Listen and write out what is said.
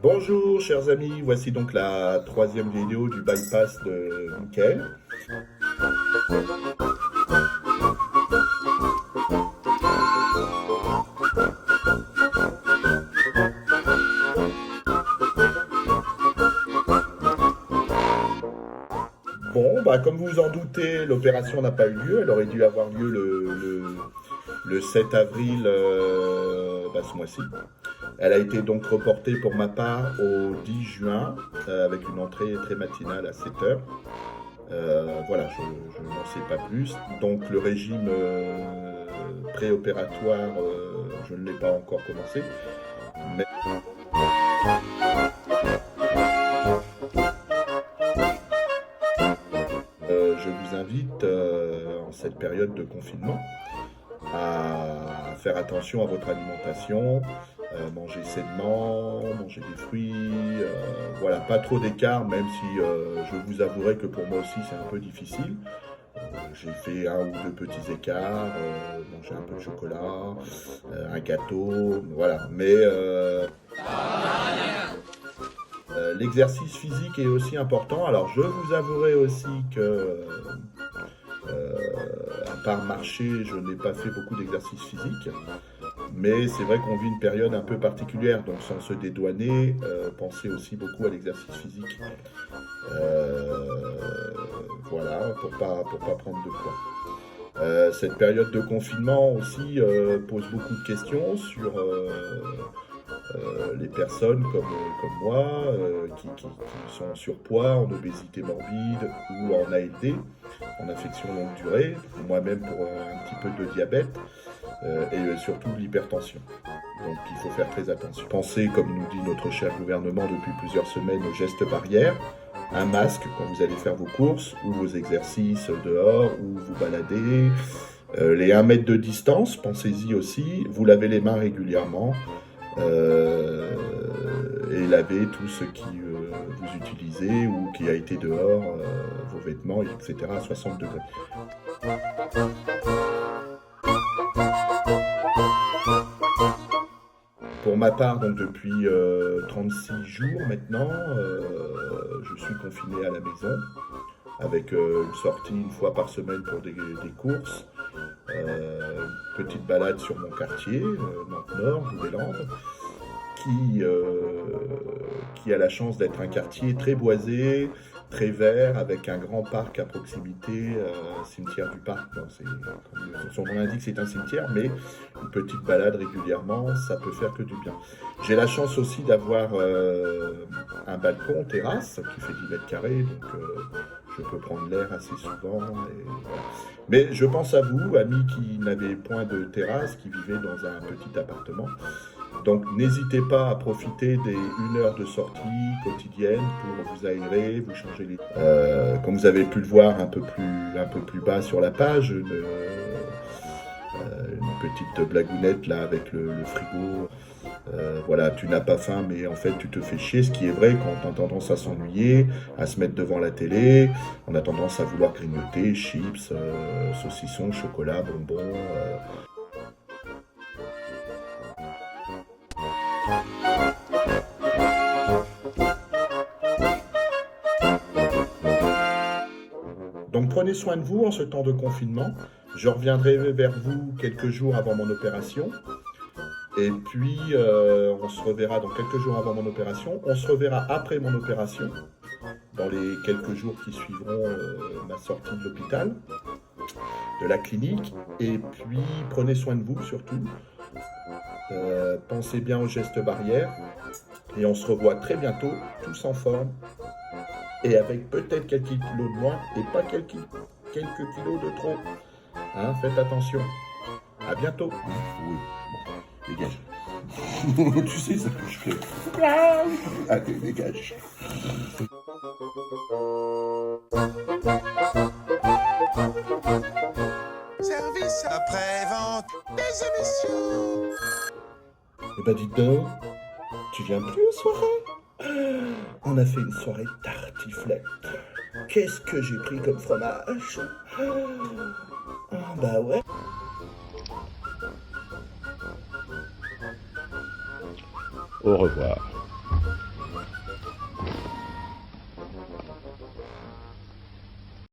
Bonjour chers amis, voici donc la troisième vidéo du bypass de Mickaël. Bon, comme vous vous en doutez, l'opération n'a pas eu lieu. Elle aurait dû avoir lieu le 7 avril ce mois-ci. Elle a été donc reportée pour ma part au 10 juin avec une entrée très matinale à 7 heures. Voilà, je n'en sais pas plus. Donc le régime préopératoire, je ne l'ai pas encore commencé. Mais je vous invite en cette période de confinement à faire attention à votre alimentation, manger sainement, manger des fruits, voilà, pas trop d'écart, même si je vous avouerai que pour moi aussi c'est un peu difficile. J'ai fait un ou deux petits écarts, manger un peu de chocolat, un gâteau, voilà. Mais l'exercice physique est aussi important. Alors je vous avouerai aussi que à part marcher, je n'ai pas fait beaucoup d'exercices physiques. Mais c'est vrai qu'on vit une période un peu particulière, donc sans se dédouaner, pensez aussi beaucoup à l'exercice physique. Voilà, pour pas prendre de poids. Cette période de confinement aussi pose beaucoup de questions sur les personnes comme moi qui sont en surpoids, en obésité morbide ou en ALD, en affection longue durée, moi-même pour un petit peu de diabète et surtout de l'hypertension. Donc il faut faire très attention. Pensez, comme nous dit notre cher gouvernement depuis plusieurs semaines, aux gestes barrières, un masque quand vous allez faire vos courses ou vos exercices dehors ou vous baladez, les 1 mètre de distance, pensez-y aussi, vous lavez les mains régulièrement et lavez tout ce qui vous utilisez ou qui a été dehors, vos vêtements, etc. à 60 degrés. Pour ma part, donc depuis 36 jours maintenant, je suis confiné à la maison avec une sortie une fois par semaine pour des courses, une petite balade sur mon quartier, Nantes Nord, Boulet-Landes, qui a la chance d'être un quartier très boisé, très vert, avec un grand parc à proximité, cimetière du parc. Bon, comme son nom l'indique, c'est un cimetière, mais une petite balade régulièrement, ça peut faire que du bien. J'ai la chance aussi d'avoir un balcon, terrasse, qui fait 10 mètres carrés, donc je peux prendre l'air assez souvent. Et voilà. Mais je pense à vous, amis qui n'avaient point de terrasse, qui vivaient dans un petit appartement. Donc n'hésitez pas à profiter des 1 heure de sortie quotidienne pour vous aérer, vous changer les... comme vous avez pu le voir un peu plus bas sur la page, une petite blagounette là avec le frigo. Voilà, tu n'as pas faim, mais en fait tu te fais chier, ce qui est vrai quand on a tendance à s'ennuyer, à se mettre devant la télé, on a tendance à vouloir grignoter, chips, saucissons, chocolat, bonbons. Donc prenez soin de vous en ce temps de confinement. Je reviendrai vers vous quelques jours avant mon opération. Et puis, on se reverra dans quelques jours avant mon opération. On se reverra après mon opération, dans les quelques jours qui suivront ma sortie de l'hôpital, de la clinique. Et puis, prenez soin de vous surtout. Pensez bien aux gestes barrières. Et on se revoit très bientôt, tous en forme. Et avec peut-être quelques kilos de moins et pas quelques kilos de trop. Hein, faites attention. À bientôt. Oui, bon, dégage. Tu sais ce que je fais. Allez, dégage. Service après-vente des émissions. Eh ben dites donc, tu viens plus aux soirées? On a fait une soirée tartiflette. Qu'est-ce que j'ai pris comme fromage? Ah bah ouais. Au revoir.